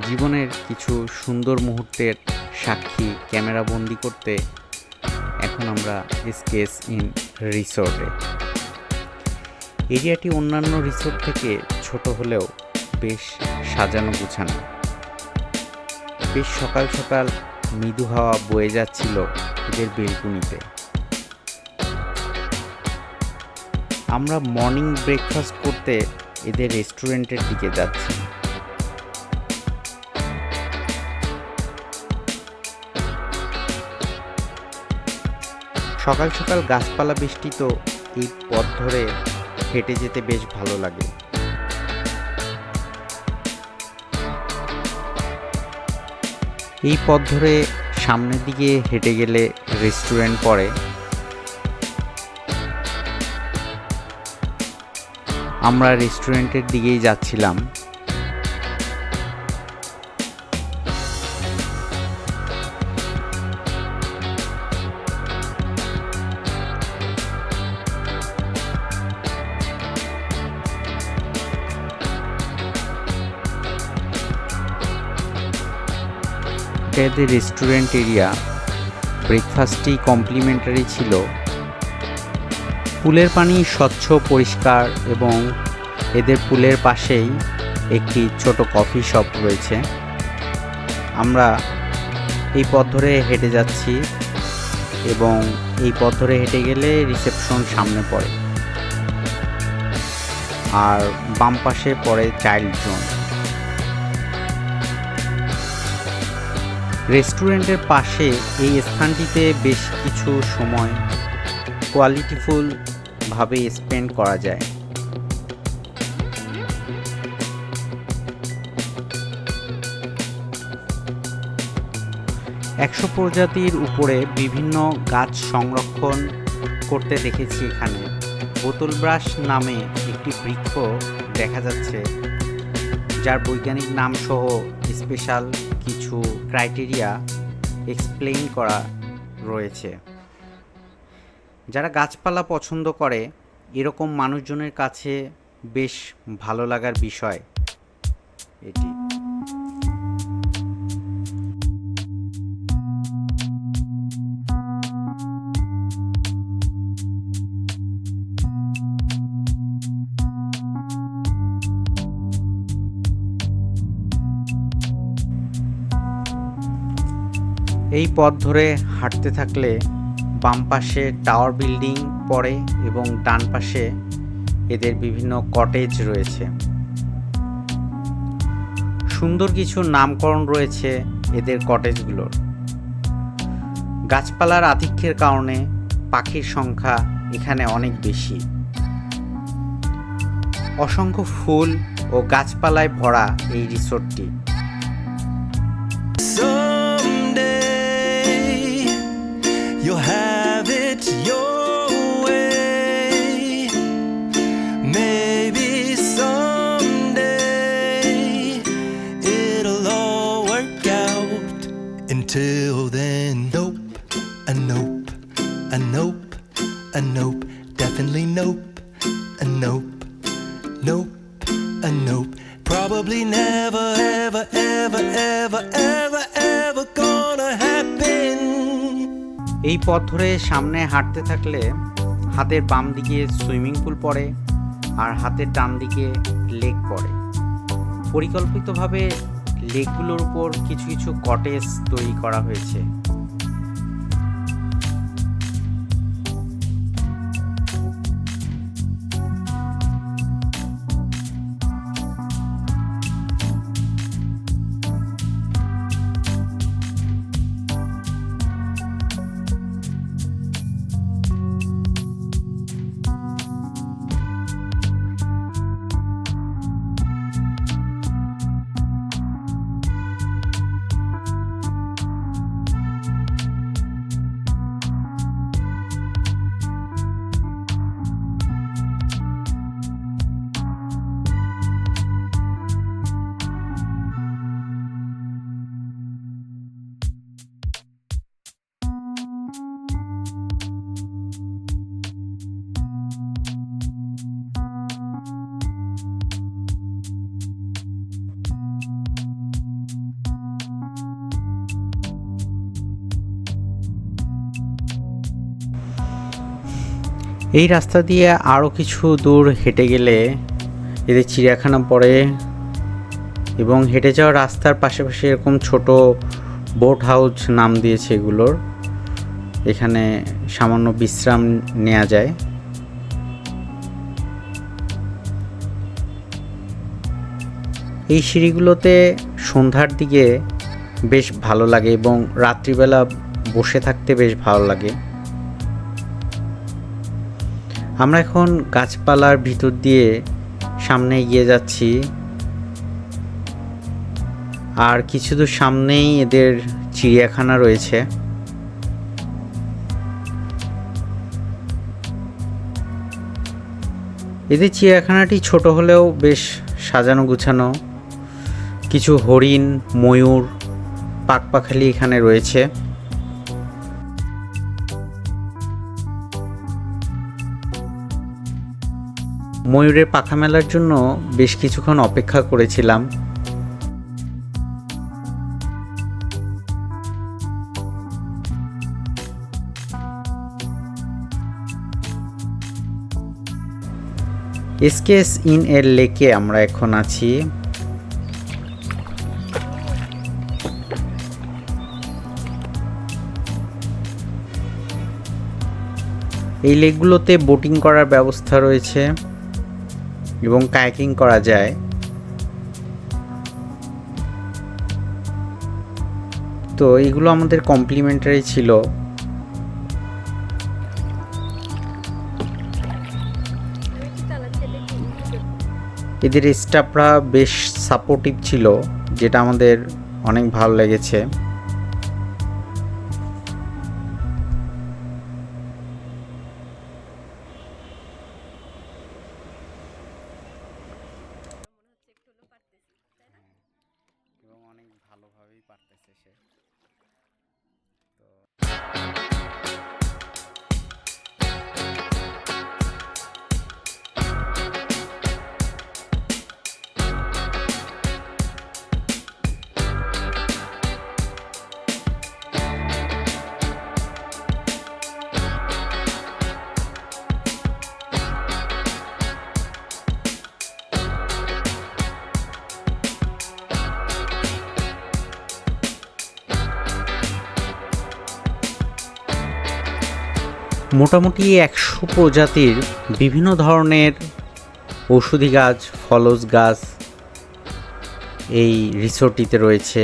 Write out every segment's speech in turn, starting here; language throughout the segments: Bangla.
জীবনের কিছু সুন্দর মুহূর্তের সাক্ষী ক্যামেরাবন্দি করতে এখন আমরা স্কেচ ইন রিসোর্টে। এরিয়াটি অন্যান্য রিসোর্ট থেকে ছোট হলেও বেশ সাজানো গুছানো। বেশ সকাল সকাল মৃদু হাওয়া বয়ে যাচ্ছিল এদের বেলকুনিতে। আমরা মর্নিং ব্রেকফাস্ট করতে এদের রেস্টুরেন্টের দিকে যাচ্ছি। সকাল সকাল গাছপালা বেষ্টিত এই পথ ধরে হেঁটে যেতে বেশ ভালো লাগে। এই পথ ধরে সামনের দিকে হেঁটে গেলে রেস্টুরেন্ট পড়ে। আমরা রেস্টুরেন্টের দিকেই যাচ্ছিলাম। এদের রেস্টুরেন্ট এরিয়া, ব্রেকফাস্টটি কমপ্লিমেন্টারি ছিল। পুলের পানি স্বচ্ছ পরিষ্কার এবং এদের পুলের পাশেই একটি ছোট কফি শপ রয়েছে। আমরা এই পথ ধরে হেঁটে যাচ্ছি এবং এই পথ ধরে হেঁটে গেলে রিসেপশন সামনে পড়ে, আর বাম পাশে পড়ে চাইল্ড জোন। রেস্টুরেন্টের পাশে এই স্থানটিতে বেশ কিছু সময় কোয়ালিটিফুলভাবে স্পেন্ড করা যায়। একশো প্রজাতির উপরে বিভিন্ন গাছ সংরক্ষণ করতে দেখেছি এখানে। বোতল ব্রাশ নামে একটি বৃক্ষ দেখা যাচ্ছে, যার বৈজ্ঞানিক নাম সহ স্পেশাল কিছু ক্রাইটেরিয়া এক্সপ্লেইন করা রয়েছে। যারা গাছপালা পছন্দ করে এরকম মানুষজনের কাছে বেশ ভালো লাগার বিষয় এটি। এই পথ ধরে হাঁটতে থাকলে বাম পাশে টাওয়ার বিল্ডিং পড়ে এবং ডান পাশে এদের বিভিন্ন কটেজ রয়েছে। সুন্দর কিছু নামকরণ রয়েছে এদের কটেজগুলোর। গাছপালার আধিক্যের কারণে পাখির সংখ্যা এখানে অনেক বেশি। অসংখ্য ফুল ও গাছপালায় ভরা এই রিসোর্টটি। You'll have it your way. Maybe someday it'll all work out. Until then, nope, a nope, a nope, a nope, definitely nope, a nope, nope, a nope. Probably never, ever, ever, ever, ever, ever gonna happen. এই পথ ধরে সামনে হাঁটতে থাকলে হাতের বাম দিকে সুইমিং পুল পড়ে আর হাতের ডান দিকে লেক পড়ে। পরিকল্পিতভাবে লেকগুলোর উপর কিছু কিছু কটেজ তৈরি করা হয়েছে। এই রাস্তা দিয়ে আরও কিছু দূর হেঁটে গেলে এদের চিড়িয়াখানা পড়ে এবং হেঁটে যাওয়া রাস্তার পাশাপাশি এরকম ছোট বোট হাউস নাম দিয়েছে এগুলোর। এখানে সামান্য বিশ্রাম নেওয়া যায়। এই সিঁড়িগুলোতে সন্ধ্যার দিকে বেশ ভালো লাগে এবং রাত্রিবেলা বসে থাকতে বেশ ভালো লাগে। আমরা এখন গাছপালার ভিতর দিয়ে সামনে এগিয়ে যাচ্ছি, আর কিছু দূর সামনেই এদের চিড়িয়াখানা রয়েছে। এদের চিড়িয়াখানাটি ছোট হলেও বেশ সাজানো গুছানো। কিছু হরিণ, ময়ূর, পাখপাখালি এখানে রয়েছে। ময়ূরের পাখা মেলার জন্য বেশ কিছুক্ষণ অপেক্ষা করেছিলাম। এসকেএস ইন এর লেকে আমরা এখন আছি। এই লেকগুলোতে বোটিং করার ব্যবস্থা রয়েছে এবং কায়াকিং করা যায়। তো এগুলো আমাদের কমপ্লিমেন্টারি ছিল। এদের স্টাফরা বেশ সাপোর্টিভ ছিল, যেটা আমাদের অনেক ভালো লেগেছে। এবং অনেক ভালোভাবেই পারতেছে সে। মোটামুটি 100 প্রজাতির বিভিন্ন ধরনের ঔষধি গাছ, ফলজ গাছ এই রিসোর্টটিতে রয়েছে,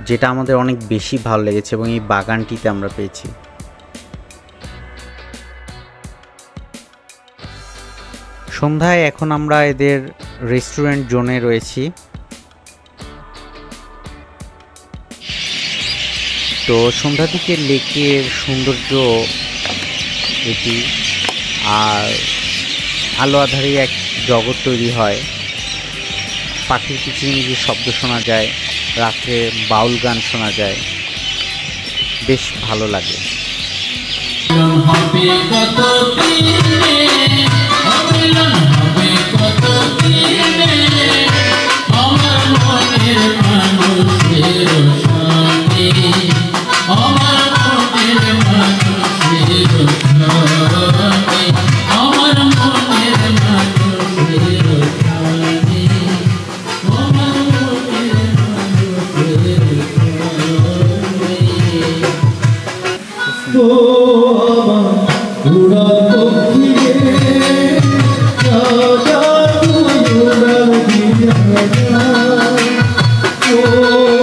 যেটা আমাদের অনেক বেশি ভালো লেগেছে এবং এই বাগানটিতে আমরা পেয়েছি। সন্ধ্যায় এখন আমরা এদের রেস্টুরেন্ট জোনে রয়েছি। তো সন্ধ্যা থেকে লেকের সৌন্দর্য এটি, আর আলো আধারে এক জগৎ তৈরি হয়। পাখির কিচিরমিচির শব্দ শোনা যায়, রাত্রে বাউল গান শোনা যায়, বেশ ভালো লাগে। Oh